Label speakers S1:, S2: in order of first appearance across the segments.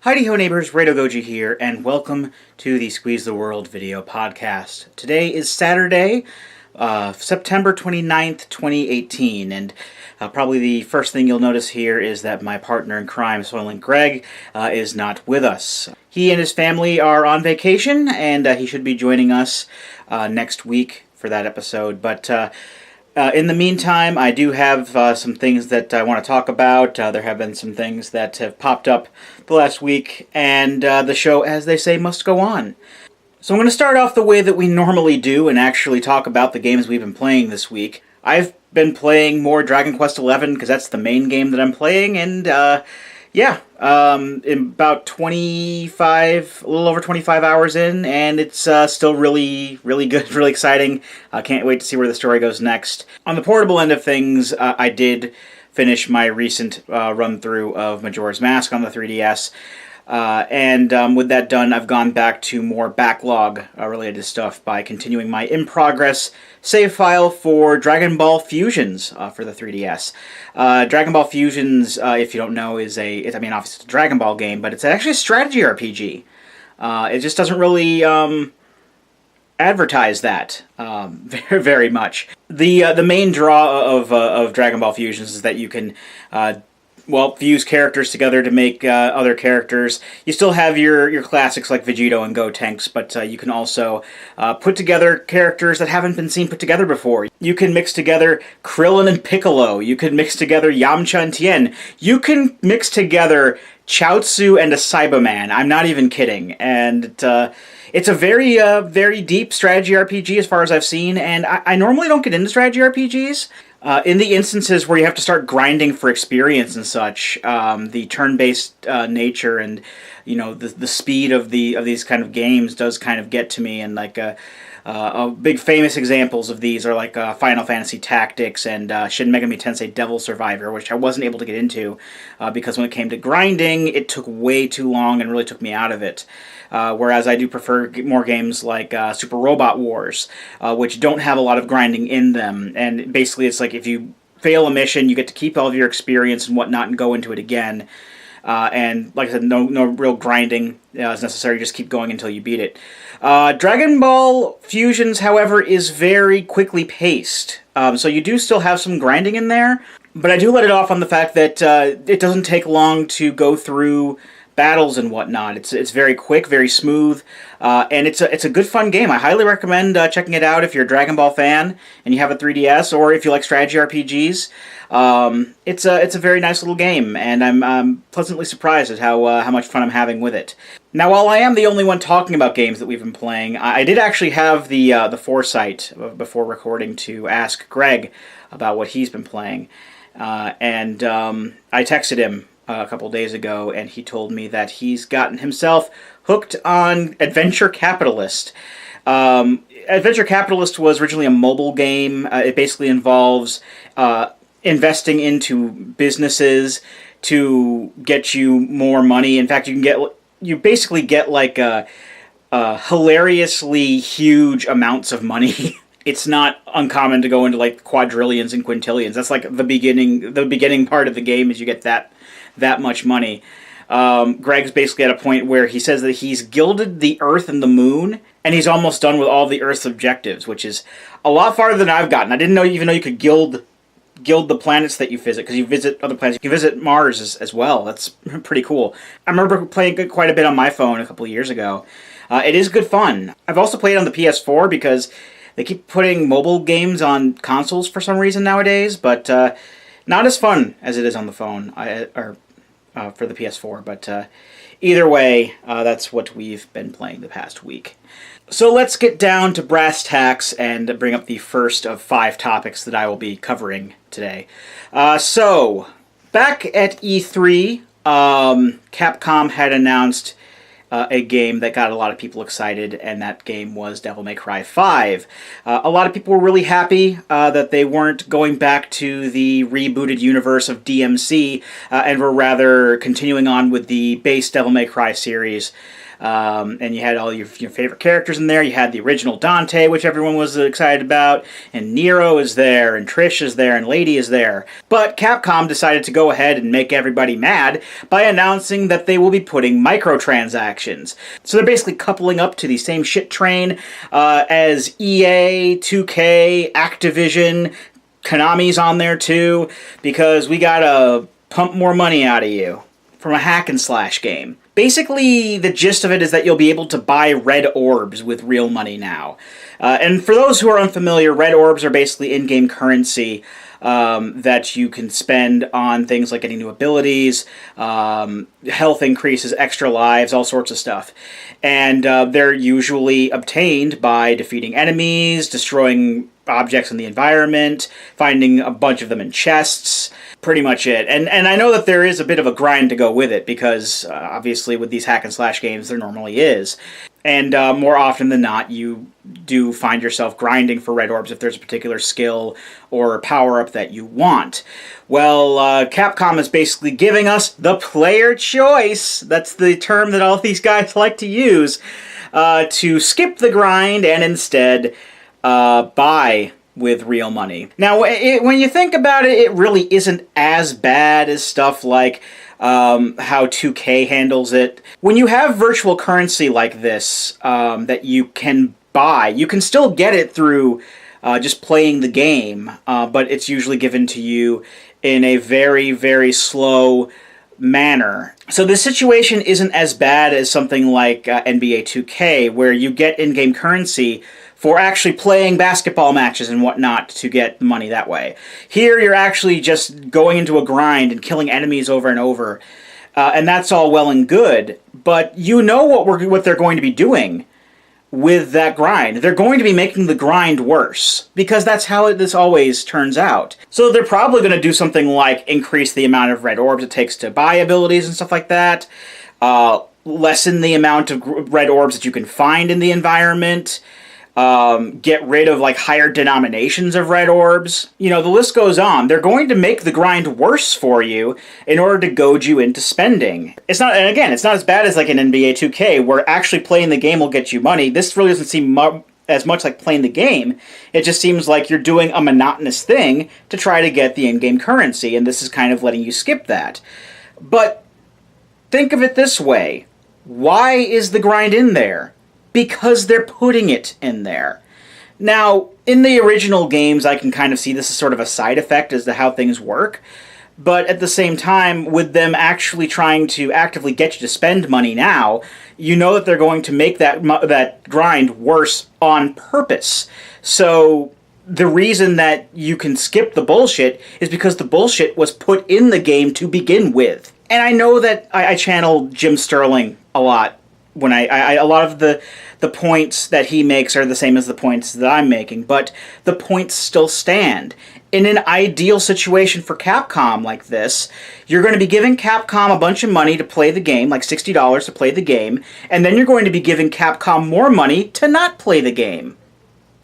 S1: Heidi ho neighbors, Radio Goji here, and welcome to the Squeeze the World video podcast. Today is Saturday, September 29th, 2018, and probably the first thing you'll notice here is that my partner in crime, Soylent Greg, is not with us. He and his family are on vacation, and he should be joining us next week for that episode, but in the meantime, I do have some things that I want to talk about. There have been some things that have popped up the last week, and the show, as they say, must go on. So I'm going to start off the way that we normally do and actually talk about the games we've been playing this week. I've been playing more Dragon Quest XI because that's the main game that I'm playing, and in about 25, a little over 25 hours in, and it's still really, really good, really exciting. I can't wait to see where the story goes next. On the portable end of things, I did finish my recent run-through of Majora's Mask on the 3DS, and with that done, I've gone back to more backlog-related stuff by continuing my in-progress save file for Dragon Ball Fusions for the 3DS. Dragon Ball Fusions, if you don't know, is obviously it's a Dragon Ball game, but it's actually a strategy RPG. It just doesn't really advertise that very, very much. The main draw of Dragon Ball Fusions is that you can fuse characters together to make other characters. You still have your classics like Vegito and Gotenks, but you can also put together characters that haven't been seen put together before. You can mix together Krillin and Piccolo. You can mix together Yamcha and Tien. You can mix together Chaozu and a Cyberman. I'm not even kidding. And it's a very, very deep strategy RPG as far as I've seen, and I normally don't get into strategy RPGs. In the instances where you have to start grinding for experience and such, the turn-based nature and the speed of these kind of games does kind of get to me, and big famous examples of these are like Final Fantasy Tactics and Shin Megami Tensei Devil Survivor, which I wasn't able to get into because when it came to grinding, it took way too long and really took me out of it. Whereas I do prefer more games like Super Robot Wars, which don't have a lot of grinding in them. And basically it's like if you fail a mission, you get to keep all of your experience and whatnot and go into it again. And like I said, no real grinding is necessary, just keep going until you beat it. Dragon Ball Fusions, however, is very quickly paced. So you do still have some grinding in there, but I do let it off on the fact that it doesn't take long to go through battles and whatnot. It's very quick, very smooth, and it's a good fun game. I highly recommend checking it out if you're a Dragon Ball fan and you have a 3DS, or if you like strategy RPGs. It's a very nice little game, and I'm pleasantly surprised at how much fun I'm having with it. Now, while I am the only one talking about games that we've been playing, I did actually have the foresight before recording to ask Greg about what he's been playing, and I texted him a couple days ago, and he told me that he's gotten himself hooked on Adventure Capitalist. Adventure Capitalist was originally a mobile game. It basically involves investing into businesses to get you more money. In fact, you basically get like a hilariously huge amounts of money. It's not uncommon to go into like quadrillions and quintillions. That's like the beginning part of the game is you get that much money. Greg's basically at a point where he says that he's gilded the Earth and the Moon, and he's almost done with all the Earth's objectives, which is a lot farther than I've gotten. I didn't even know you could gild the planets that you visit, because you visit other planets. You can visit Mars as well. That's pretty cool. I remember playing quite a bit on my phone a couple of years ago. It is good fun. I've also played on the PS4 because they keep putting mobile games on consoles for some reason nowadays, but not as fun as it is on the phone, for the PS4, but either way, that's what we've been playing the past week. So let's get down to brass tacks and bring up the first of 5 topics that I will be covering today. So, back at E3, Capcom had announced a game that got a lot of people excited, and that game was Devil May Cry 5. A lot of people were really happy that they weren't going back to the rebooted universe of DMC, and were rather continuing on with the base Devil May Cry series. And you had all your favorite characters in there. You had the original Dante, which everyone was excited about, and Nero is there, and Trish is there, and Lady is there. But Capcom decided to go ahead and make everybody mad by announcing that they will be putting microtransactions. So they're basically coupling up to the same shit train as EA, 2K, Activision, Konami's on there too, because we gotta pump more money out of you from a hack and slash game. Basically, the gist of it is that you'll be able to buy red orbs with real money now. And for those who are unfamiliar, red orbs are basically in-game currency that you can spend on things like getting new abilities, health increases, extra lives, all sorts of stuff. And they're usually obtained by defeating enemies, destroying objects in the environment, finding a bunch of them in chests, pretty much it. And I know that there is a bit of a grind to go with it, because obviously with these hack and slash games there normally is. And more often than not, you do find yourself grinding for red orbs if there's a particular skill or power-up that you want. Well, Capcom is basically giving us the player choice, that's the term that all these guys like to use, to skip the grind and instead buy with real money. Now, when you think about it, it really isn't as bad as stuff like how 2K handles it. When you have virtual currency like this that you can buy, you can still get it through just playing the game, but it's usually given to you in a very, very slow manner. So this situation isn't as bad as something like NBA 2K, where you get in-game currency for actually playing basketball matches and whatnot to get money that way. Here, you're actually just going into a grind and killing enemies over and over, and that's all well and good, but you know what they're going to be doing with that grind. They're going to be making the grind worse, because that's how this always turns out. So they're probably going to do something like increase the amount of red orbs it takes to buy abilities and stuff like that, lessen the amount of red orbs that you can find in the environment, get rid of like higher denominations of red orbs. You know, the list goes on. They're going to make the grind worse for you in order to goad you into spending. It's not, and again, it's not as bad as like an NBA 2K where actually playing the game will get you money. This really doesn't seem as much like playing the game. It just seems like you're doing a monotonous thing to try to get the in-game currency, and this is kind of letting you skip that. But think of it this way. Why is the grind in there? Because they're putting it in there. Now, in the original games, I can kind of see this as sort of a side effect as to how things work, but at the same time, with them actually trying to actively get you to spend money now, you know that they're going to make that grind worse on purpose. So the reason that you can skip the bullshit is because the bullshit was put in the game to begin with. And I know that I channel Jim Sterling a lot when a lot of the points that he makes are the same as the points that I'm making, but the points still stand. In an ideal situation for Capcom like this, you're going to be giving Capcom a bunch of money to play the game, like $60 to play the game, and then you're going to be giving Capcom more money to not play the game.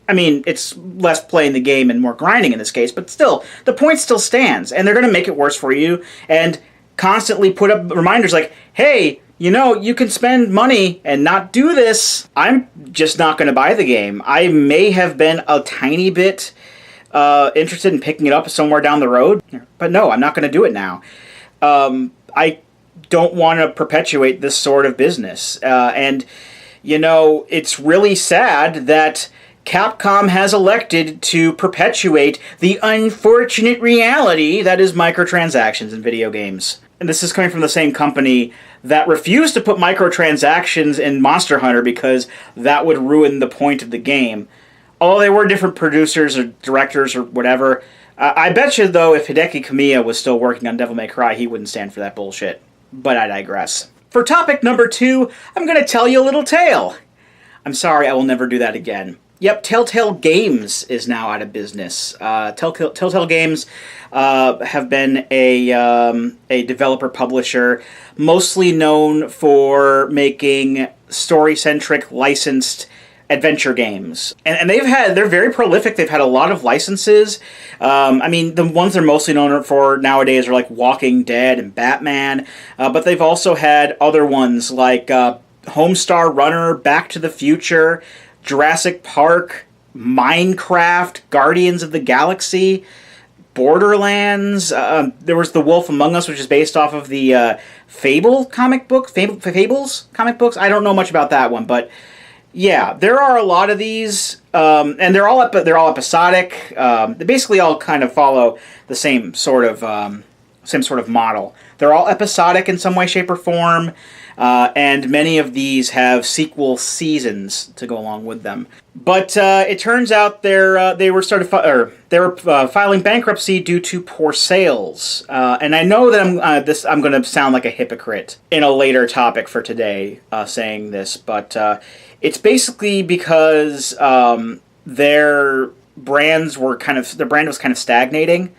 S1: I mean, it's less playing the game and more grinding in this case, but still, the point still stands, and they're going to make it worse for you, and constantly put up reminders like, hey, you know, you can spend money and not do this. I'm just not going to buy the game. I may have been a tiny bit interested in picking it up somewhere down the road, but no, I'm not going to do it now. I don't want to perpetuate this sort of business. And, you know, it's really sad that Capcom has elected to perpetuate the unfortunate reality that is microtransactions in video games. And this is coming from the same company that refused to put microtransactions in Monster Hunter because that would ruin the point of the game. Although they were different producers or directors or whatever, I bet you, though, if Hideki Kamiya was still working on Devil May Cry, he wouldn't stand for that bullshit. But I digress. For topic number 2, I'm going to tell you a little tale. I'm sorry, I will never do that again. Yep, Telltale Games is now out of business. Telltale Games have been a developer-publisher, mostly known for making story-centric, licensed adventure games. And they're very prolific. They've had a lot of licenses. I mean, the ones they're mostly known for nowadays are like Walking Dead and Batman, but they've also had other ones like Homestar Runner, Back to the Future, Jurassic Park, Minecraft, Guardians of the Galaxy, Borderlands. There was The Wolf Among Us, which is based off of the Fables comic books. I don't know much about that one, but yeah, there are a lot of these, and they're all episodic. They basically all kind of follow the same sort of model. They're all episodic in some way, shape, or form, and many of these have sequel seasons to go along with them. But it turns out they were filing bankruptcy due to poor sales. And I know that I'm going to sound like a hypocrite in a later topic for today, saying this, but it's basically because their brand was kind of stagnating.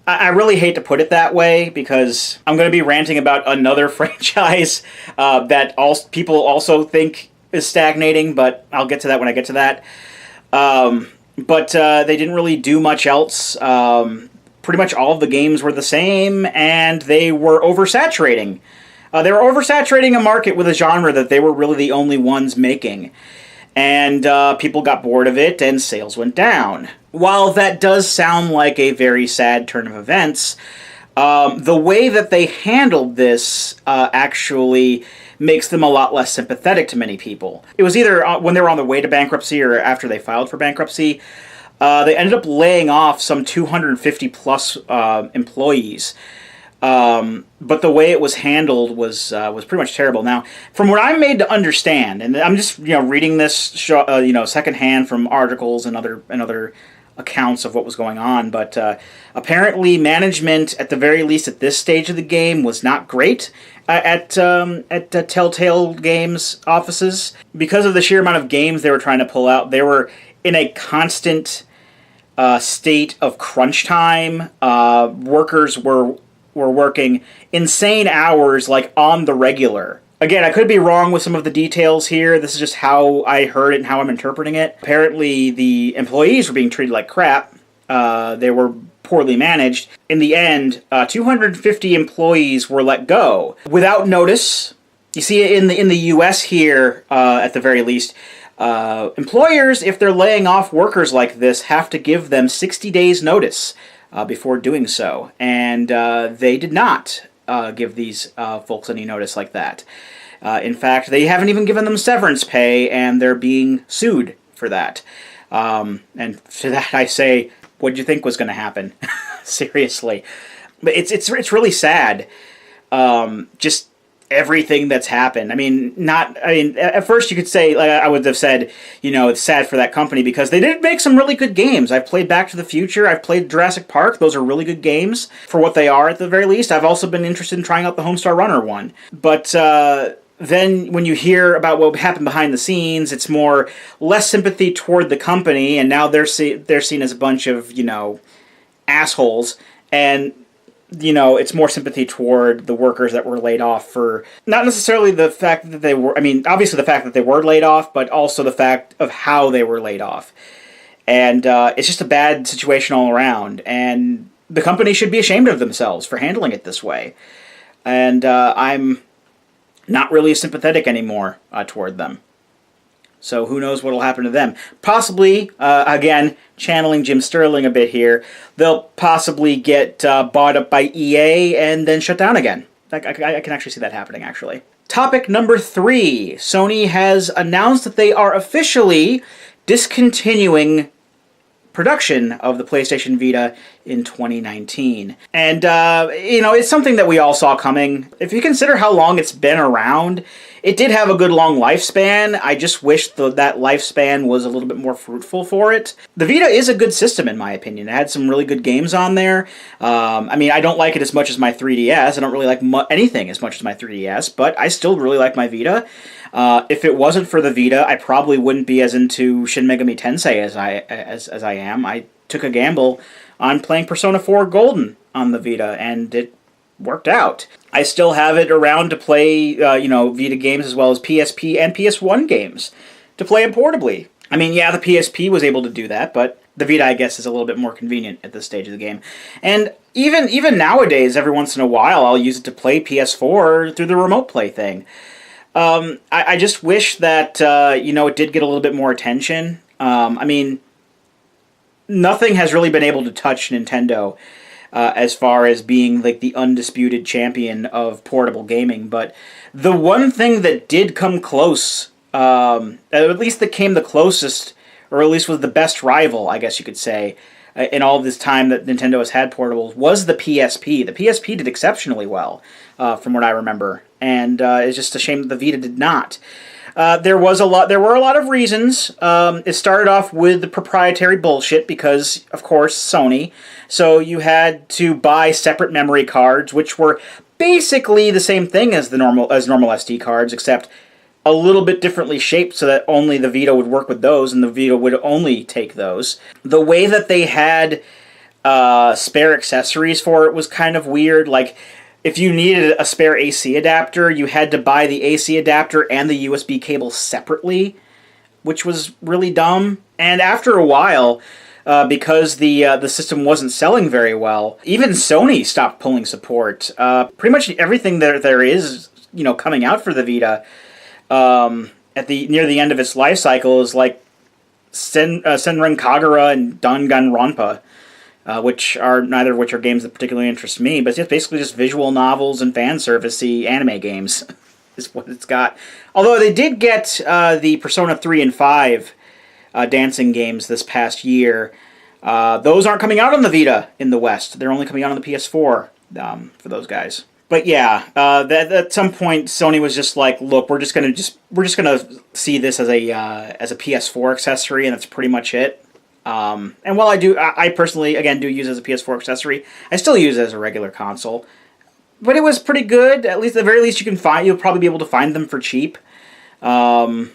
S1: I really hate to put it that way because I'm going to be ranting about another franchise that people also think is stagnating, but I'll get to that when I get to that. But they didn't really do much else. Pretty much all of the games were the same, and they were oversaturating. They were oversaturating a market with a genre that they were really the only ones making. And people got bored of it, and sales went down. While that does sound like a very sad turn of events, the way that they handled this actually makes them a lot less sympathetic to many people. It was either when they were on the way to bankruptcy or after they filed for bankruptcy. They ended up laying off some 250 plus employees. But the way it was handled was pretty much terrible. Now, from what I'm made to understand, and I'm just reading this secondhand from articles and other accounts of what was going on, but apparently management, at the very least at this stage of the game, was not great at Telltale Games offices. Because of the sheer amount of games they were trying to pull out, they were in a constant state of crunch time. Workers were working insane hours, like on the regular. Again, I could be wrong with some of the details here. This is just how I heard it and how I'm interpreting it. Apparently, the employees were being treated like crap. They were poorly managed. In the end, 250 employees were let go without notice. You see, in the U.S. here, at the very least, employers, if they're laying off workers like this, have to give them 60 days notice before doing so. And they did not give these folks any notice like that. In fact, they haven't even given them severance pay, and they're being sued for that. And to that I say, what did you think was going to happen? Seriously. But it's really sad. Just everything that's happened. At first you could say, like I would have said, it's sad for that company because they did make some really good games. I've played Back to the Future. I've played Jurassic Park. Those are really good games for what they are at the very least. I've also been interested in trying out the Homestar Runner one. But then when you hear about what happened behind the scenes, it's less sympathy toward the company, and now they're seen as a bunch of, assholes, and it's more sympathy toward the workers that were laid off for not necessarily the fact that they were, obviously the fact that they were laid off, but also the fact of how they were laid off. And it's just a bad situation all around, and the company should be ashamed of themselves for handling it this way. And I'm not really sympathetic anymore toward them. So who knows what will happen to them. Possibly, again, channeling Jim Sterling a bit here, they'll possibly get bought up by EA and then shut down again. I can actually see that happening, actually. Topic number 3. Sony has announced that they are officially discontinuing production of the PlayStation Vita in 2019. And, it's something that we all saw coming. If you consider how long it's been around, it did have a good long lifespan. I just wish that lifespan was a little bit more fruitful for it. The Vita is a good system, in my opinion. It had some really good games on there. I don't like it as much as my 3DS. I don't really like anything as much as my 3DS, but I still really like my Vita. If it wasn't for the Vita, I probably wouldn't be as into Shin Megami Tensei as I am. I took a gamble on playing Persona 4 Golden on the Vita, and it worked out. I still have it around to play, Vita games as well as PSP and PS1 games to play them portably. The PSP was able to do that, but the Vita, I guess, is a little bit more convenient at this stage of the game. And even nowadays, every once in a while, I'll use it to play PS4 through the remote play thing. I just wish that, it did get a little bit more attention. I mean, nothing has really been able to touch Nintendo as far as being like the undisputed champion of portable gaming. But the one thing that did come close, at least that came the closest, or at least was the best rival, I guess you could say, in all this time that Nintendo has had portables, was the PSP. The PSP did exceptionally well, from what I remember, and it's just a shame that the Vita did not. There were a lot of reasons. It started off with the proprietary bullshit because, of course, Sony. So you had to buy separate memory cards, which were basically the same thing as normal SD cards, except a little bit differently shaped so that only the Vita would work with those, and the Vita would only take those. The way that they had spare accessories for it was kind of weird. Like, if you needed a spare AC adapter, you had to buy the AC adapter and the USB cable separately, which was really dumb. And after a while, because the system wasn't selling very well, even Sony stopped pulling support. Pretty much everything there is, coming out for the Vita near the end of its life cycle is like Senran Kagura and Danganronpa. Neither of which are games that particularly interest me, but it's basically just visual novels and fan service-y anime games is what it's got. Although they did get the Persona 3 and 5 dancing games this past year. Those aren't coming out on the Vita in the West. They're only coming out on the PS4 for those guys. But yeah, at some point Sony was just like, look, we're just gonna see this as a PS4 accessory, and that's pretty much it. And while I personally, again, do use it as a PS4 accessory, I still use it as a regular console. But it was pretty good. At the very least, you'll probably be able to find them for cheap. Yeah,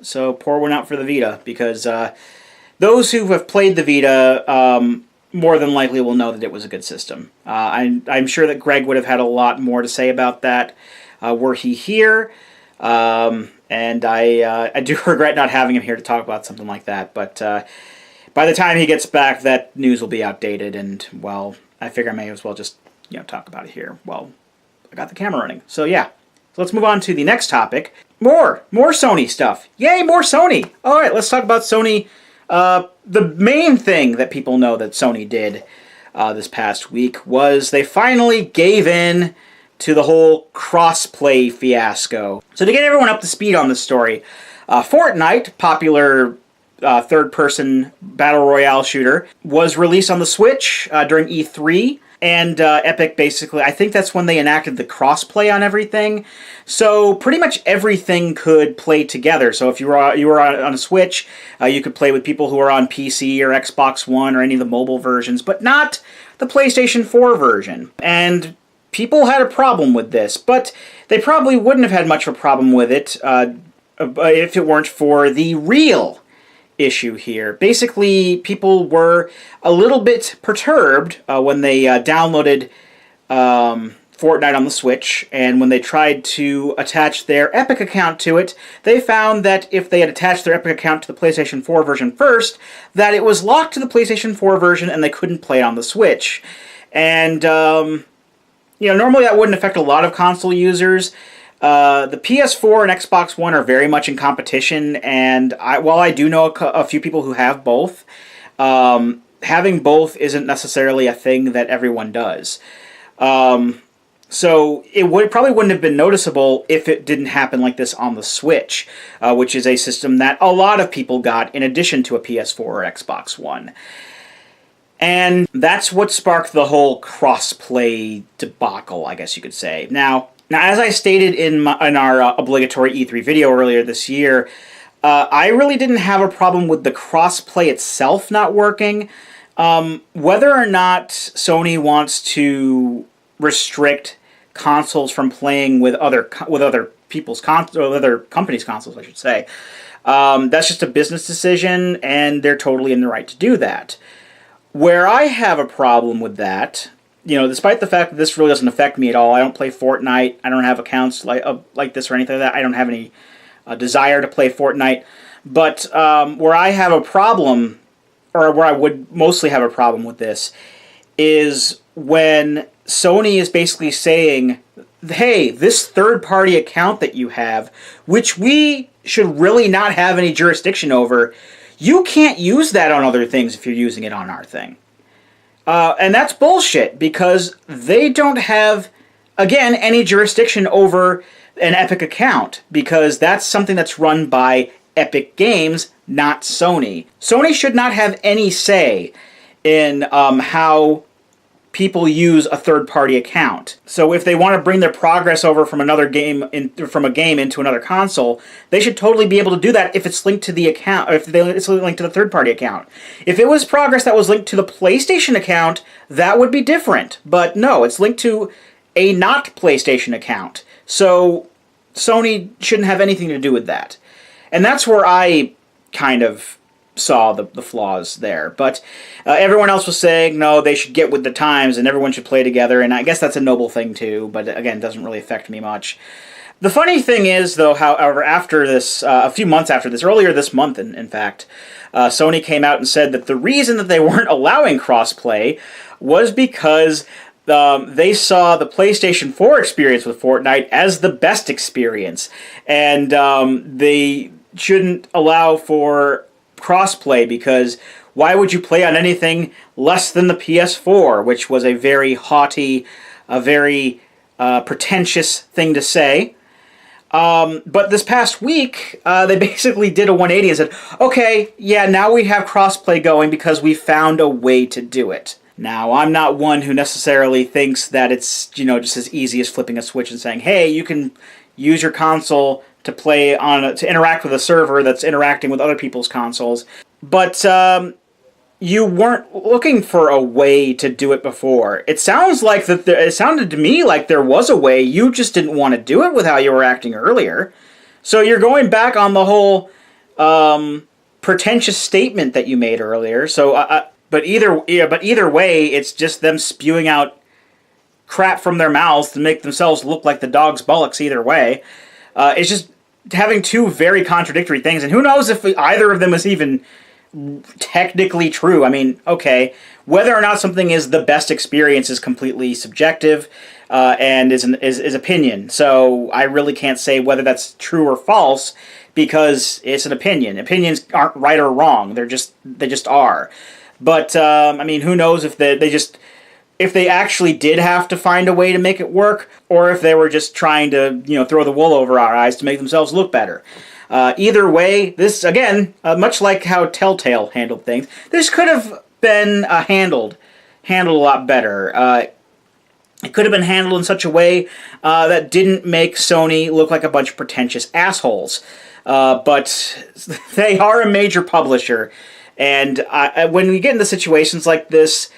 S1: so pour one out for the Vita, because those who have played the Vita more than likely will know that it was a good system. I'm sure that Greg would have had a lot more to say about that were he here. And I do regret not having him here to talk about something like that. But by the time he gets back, that news will be outdated. And, well, I figure I may as well just talk about it here. Well, I got the camera running. So, yeah. So let's move on to the next topic. More Sony stuff. Yay, more Sony. All right, let's talk about Sony. The main thing that people know that Sony did this past week was they finally gave in to the whole cross-play fiasco. So to get everyone up to speed on this story, Fortnite, popular third-person battle royale shooter, was released on the Switch during E3, and Epic basically, I think that's when they enacted the cross-play on everything. So pretty much everything could play together. So if you were on a Switch, you could play with people who are on PC or Xbox One or any of the mobile versions, but not the PlayStation 4 version. And people had a problem with this, but they probably wouldn't have had much of a problem with it if it weren't for the real issue here. Basically, people were a little bit perturbed when they downloaded Fortnite on the Switch, and when they tried to attach their Epic account to it, they found that if they had attached their Epic account to the PlayStation 4 version first, that it was locked to the PlayStation 4 version and they couldn't play it on the Switch. And normally that wouldn't affect a lot of console users. The PS4 and Xbox One are very much in competition, and while I do know a few people who have both, having both isn't necessarily a thing that everyone does. So it probably wouldn't have been noticeable if it didn't happen like this on the Switch, which is a system that a lot of people got in addition to a PS4 or Xbox One. And that's what sparked the whole cross-play debacle, I guess you could say. Now, as I stated in our obligatory E3 video earlier this year, I really didn't have a problem with the cross-play itself not working. Whether or not Sony wants to restrict consoles from playing with other people's consoles, or other companies' consoles, I should say, that's just a business decision, and they're totally in the right to do that. Where I have a problem with that, despite the fact that this really doesn't affect me at all, I don't play Fortnite, I don't have accounts like this or anything like that, I don't have any desire to play Fortnite, but where I have a problem, or where I would mostly have a problem with this, is when Sony is basically saying hey, this third-party account that you have, which we should really not have any jurisdiction over, you can't use that on other things if you're using it on our thing. And that's bullshit, because they don't have, again, any jurisdiction over an Epic account, because that's something that's run by Epic Games, not Sony. Sony should not have any say in how people use a third-party account. So if they want to bring their progress over from another game from a game into another console, they should totally be able to do that if it's linked to the account, or if it's linked to the third-party account. If it was progress that was linked to the PlayStation account, that would be different. But no, it's linked to a not PlayStation account. So Sony shouldn't have anything to do with that. And that's where I kind of saw the flaws there. But everyone else was saying, no, they should get with the times and everyone should play together. And I guess that's a noble thing too, but again, it doesn't really affect me much. The funny thing is, though, however, after this, a few months after this, earlier this month, in fact, Sony came out and said that the reason that they weren't allowing crossplay was because they saw the PlayStation 4 experience with Fortnite as the best experience. And they shouldn't allow for crossplay because why would you play on anything less than the PS4, which was a very haughty, a very pretentious thing to say. But this past week, they basically did a 180 and said, okay, yeah, now we have crossplay going because we found a way to do it. Now, I'm not one who necessarily thinks that it's, just as easy as flipping a switch and saying, hey, you can use your console to play to interact with a server that's interacting with other people's consoles. But you weren't looking for a way to do it before. It sounded to me like there was a way, you just didn't want to do it with how you were acting earlier. So you're going back on the whole pretentious statement that you made earlier. So, but either way, it's just them spewing out crap from their mouths to make themselves look like the dog's bollocks either way. It's just having two very contradictory things, and who knows if either of them is even technically true. I mean, okay, whether or not something is the best experience is completely subjective and is opinion. So I really can't say whether that's true or false because it's an opinion. Opinions aren't right or wrong. They just are. But I mean, who knows if if they actually did have to find a way to make it work, or if they were just trying to, throw the wool over our eyes to make themselves look better. Either way, this, again, much like how Telltale handled things, this could have been handled a lot better. It could have been handled in such a way that didn't make Sony look like a bunch of pretentious assholes. But they are a major publisher, and when we get into situations like this,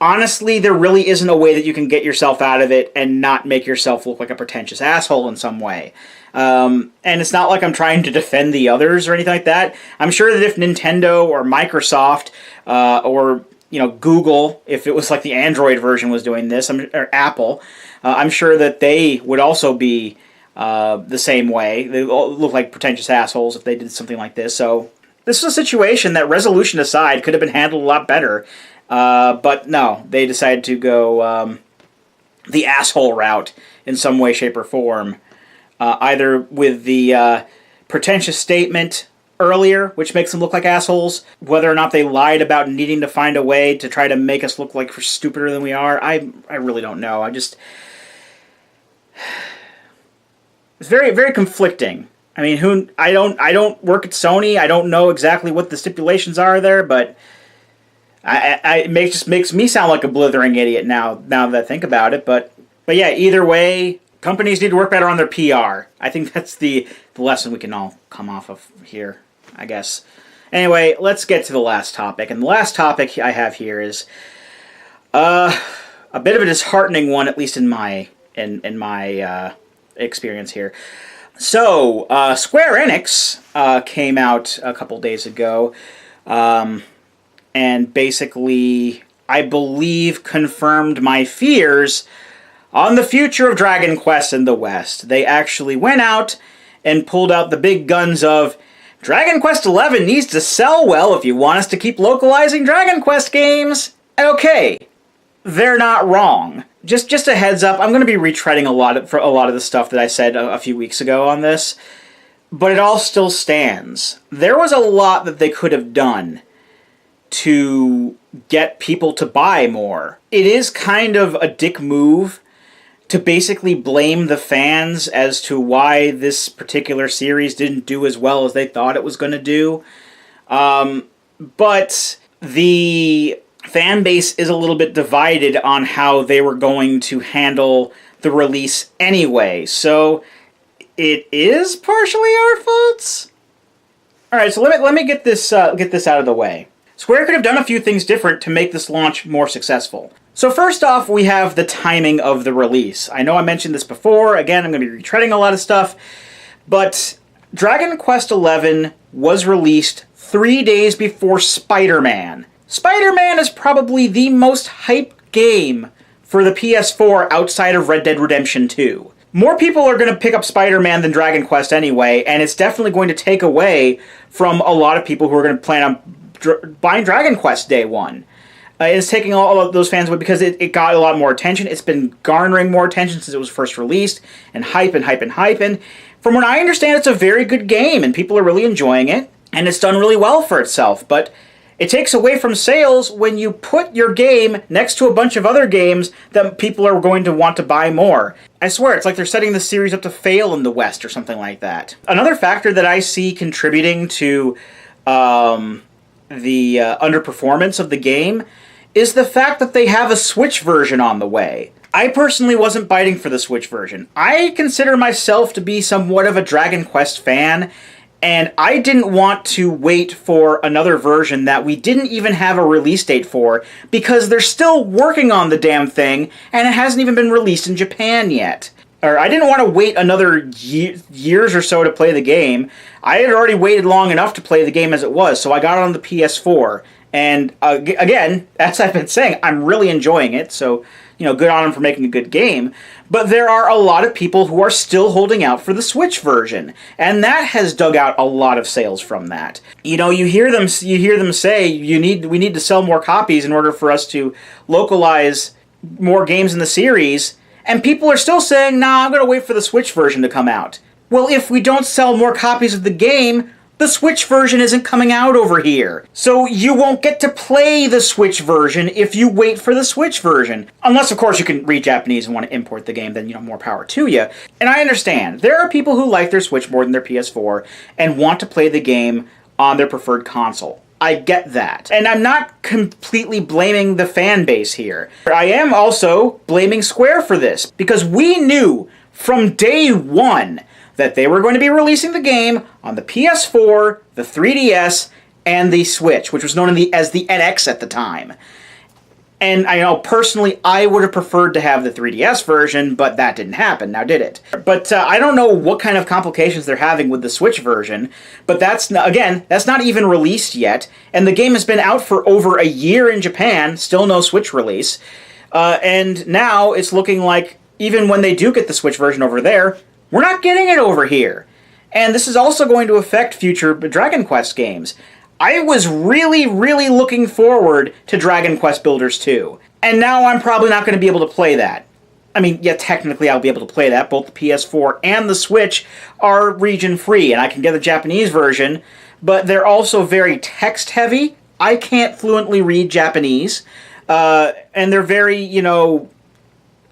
S1: honestly, there really isn't a way that you can get yourself out of it and not make yourself look like a pretentious asshole in some way. And it's not like I'm trying to defend the others or anything like that. I'm sure that if Nintendo or Microsoft or Google, if it was like the Android version was doing this, or Apple, I'm sure that they would also be the same way. They look like pretentious assholes if they did something like this. So this is a situation that, resolution aside, could have been handled a lot better. But no, they decided to go the asshole route in some way, shape, or form. Either with the pretentious statement earlier, which makes them look like assholes, whether or not they lied about needing to find a way to try to make us look like we're stupider than we are, I really don't know. It's very, very conflicting. I mean, I don't work at Sony. I don't know exactly what the stipulations are there, but it just makes me sound like a blithering idiot now that I think about it. But yeah, either way, companies need to work better on their PR. I think that's the lesson we can all come off of here, I guess. Anyway, let's get to the last topic. And the last topic I have here is a bit of a disheartening one, at least in my experience here. So, Square Enix came out a couple days ago, and basically, I believe, confirmed my fears on the future of Dragon Quest in the West. They actually went out and pulled out the big guns of Dragon Quest XI needs to sell well if you want us to keep localizing Dragon Quest games. Okay, they're not wrong. just a heads up, I'm going to be retreading a lot of the stuff that I said a few weeks ago on this, but it all still stands. There was a lot that they could have done to get people to buy more. It is kind of a dick move to basically blame the fans as to why this particular series didn't do as well as they thought it was going to do. But the fan base is a little bit divided on how they were going to handle the release anyway. So it is partially our fault. All right, so let me get this out of the way. Square could have done a few things different to make this launch more successful. So first off, we have the timing of the release. I know I mentioned this before. Again, I'm going to be retreading a lot of stuff. But Dragon Quest XI was released 3 days before Spider-Man. Spider-Man is probably the most hyped game for the PS4 outside of Red Dead Redemption 2. More people are going to pick up Spider-Man than Dragon Quest anyway, and it's definitely going to take away from a lot of people who are going to plan on buying Dragon Quest day one. It's taking all of those fans away because it got a lot more attention. It's been garnering more attention since it was first released, and hype and hype and hype. And from what I understand, it's a very good game, and people are really enjoying it, and it's done really well for itself. But it takes away from sales when you put your game next to a bunch of other games that people are going to want to buy more. I swear, it's like they're setting the series up to fail in the West or something like that. Another factor that I see contributing to the underperformance of the game is the fact that they have a Switch version on the way. I personally wasn't biting for the Switch version. I consider myself to be somewhat of a Dragon Quest fan, and I didn't want to wait for another version that we didn't even have a release date for, because they're still working on the damn thing, and it hasn't even been released in Japan yet. Or I didn't want to wait another years or so to play the game. I had already waited long enough to play the game as it was, so I got it on the PS4. And again, as I've been saying, I'm really enjoying it, so good on them for making a good game. But there are a lot of people who are still holding out for the Switch version, and that has dug out a lot of sales from that. You hear them say we need to sell more copies in order for us to localize more games in the series, and people are still saying, "Nah, I'm going to wait for the Switch version to come out." Well, if we don't sell more copies of the game, the Switch version isn't coming out over here. So you won't get to play the Switch version if you wait for the Switch version. Unless, of course, you can read Japanese and want to import the game, then, more power to you. And I understand. There are people who like their Switch more than their PS4 and want to play the game on their preferred console. I get that. And I'm not completely blaming the fan base here. I am also blaming Square for this, because we knew from day one that they were going to be releasing the game on the PS4, the 3DS, and the Switch, which was known as the NX at the time. And I know, personally, I would have preferred to have the 3DS version, but that didn't happen, now did it? But I don't know what kind of complications they're having with the Switch version, but that's not even released yet, and the game has been out for over a year in Japan, still no Switch release, and now it's looking like, even when they do get the Switch version over there, we're not getting it over here. And this is also going to affect future Dragon Quest games. I was really, really looking forward to Dragon Quest Builders 2. And now I'm probably not going to be able to play that. I mean, yeah, technically I'll be able to play that. Both the PS4 and the Switch are region-free, and I can get the Japanese version, but they're also very text-heavy. I can't fluently read Japanese. And they're very,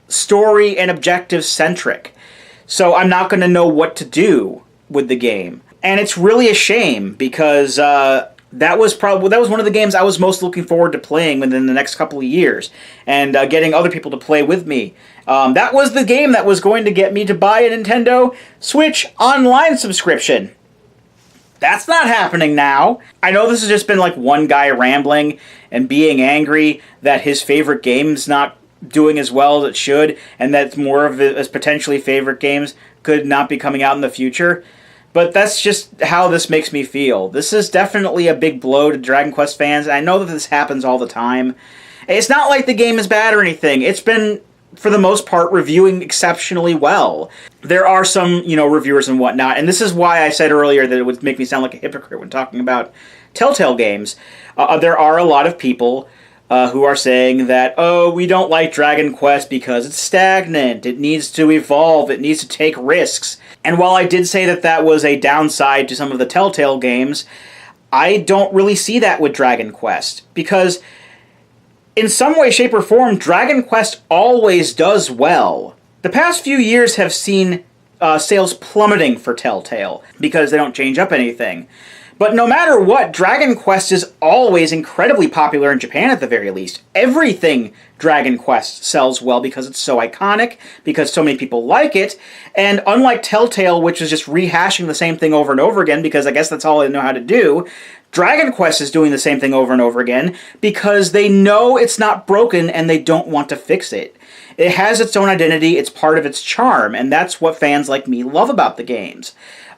S1: story and objective-centric. So I'm not going to know what to do with the game. And it's really a shame, because that was one of the games I was most looking forward to playing within the next couple of years, and getting other people to play with me. That was the game that was going to get me to buy a Nintendo Switch Online subscription. That's not happening now. I know this has just been like one guy rambling and being angry that his favorite game's not doing as well as it should, and that more of his potentially favorite games could not be coming out in the future. But that's just how this makes me feel. This is definitely a big blow to Dragon Quest fans, and I know that this happens all the time. It's not like the game is bad or anything. It's been, for the most part, reviewing exceptionally well. There are some, reviewers and whatnot, and this is why I said earlier that it would make me sound like a hypocrite when talking about Telltale games. There are a lot of people who are saying that, oh, we don't like Dragon Quest because it's stagnant, it needs to evolve, it needs to take risks. And while I did say that that was a downside to some of the Telltale games, I don't really see that with Dragon Quest, because in some way, shape, or form, Dragon Quest always does well. The past few years have seen sales plummeting for Telltale because they don't change up anything. But no matter what, Dragon Quest is always incredibly popular in Japan at the very least. Everything Dragon Quest sells well because it's so iconic, because so many people like it, and unlike Telltale, which is just rehashing the same thing over and over again because I guess that's all they know how to do, Dragon Quest is doing the same thing over and over again because they know it's not broken and they don't want to fix it. It has its own identity, it's part of its charm, and that's what fans like me love about the games.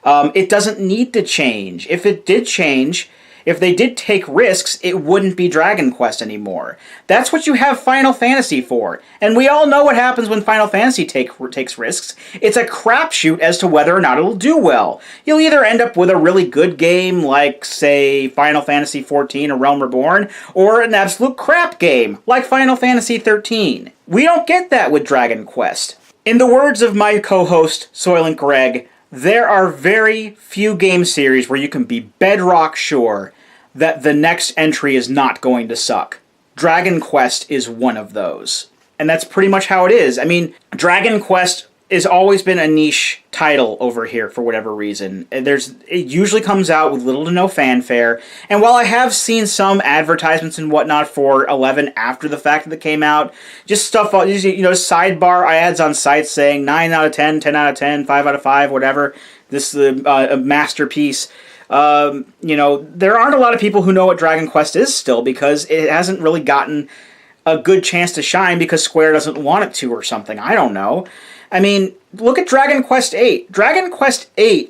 S1: It doesn't need to change. If it did change, if they did take risks, it wouldn't be Dragon Quest anymore. That's what you have Final Fantasy for. And we all know what happens when Final Fantasy takes risks. It's a crapshoot as to whether or not it'll do well. You'll either end up with a really good game like, say, Final Fantasy XIV or Realm Reborn, or an absolute crap game like Final Fantasy XIII. We don't get that with Dragon Quest. In the words of my co-host, Soylent Greg, there are very few game series where you can be bedrock sure that the next entry is not going to suck. Dragon Quest is one of those. And that's pretty much how it is. I mean, Dragon Quest has always been a niche title over here for whatever reason. It usually comes out with little to no fanfare. And while I have seen some advertisements and whatnot for 11 after the fact that it came out, just stuff, sidebar ads on sites saying 9 out of 10, 10 out of 10, 5 out of 5, whatever. This is a masterpiece. There aren't a lot of people who know what Dragon Quest is still because it hasn't really gotten a good chance to shine because Square doesn't want it to or something. I don't know. I mean, look at Dragon Quest VIII. Dragon Quest VIII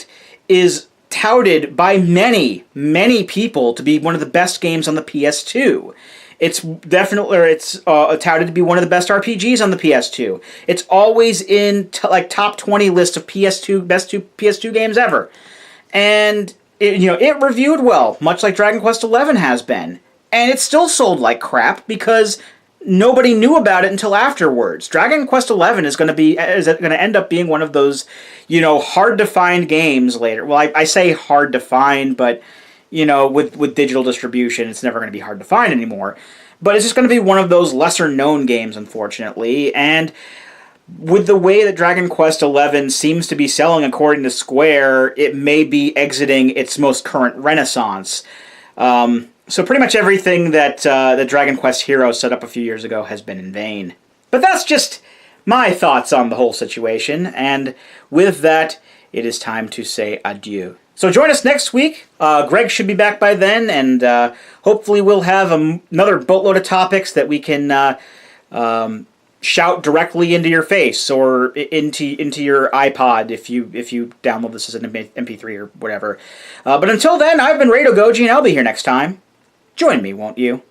S1: is touted by many, many people to be one of the best games on the PS2. It's touted to be one of the best RPGs on the PS2. It's always in top 20 list of best PS2 games ever. And it reviewed well, much like Dragon Quest XI has been. And it still sold like crap because nobody knew about it until afterwards. Dragon Quest XI is going to end up being one of those, hard to find games later. Well, I say hard to find, but with digital distribution, it's never going to be hard to find anymore. But it's just going to be one of those lesser known games, unfortunately. And with the way that Dragon Quest XI seems to be selling, according to Square, it may be exiting its most current renaissance. So pretty much everything that the Dragon Quest hero set up a few years ago has been in vain. But that's just my thoughts on the whole situation, and with that, it is time to say adieu. So join us next week. Greg should be back by then, and hopefully we'll have another boatload of topics that we can shout directly into your face or into your iPod if you download this as an MP3 or whatever. But until then, I've been Rado Goji, and I'll be here next time. Join me, won't you?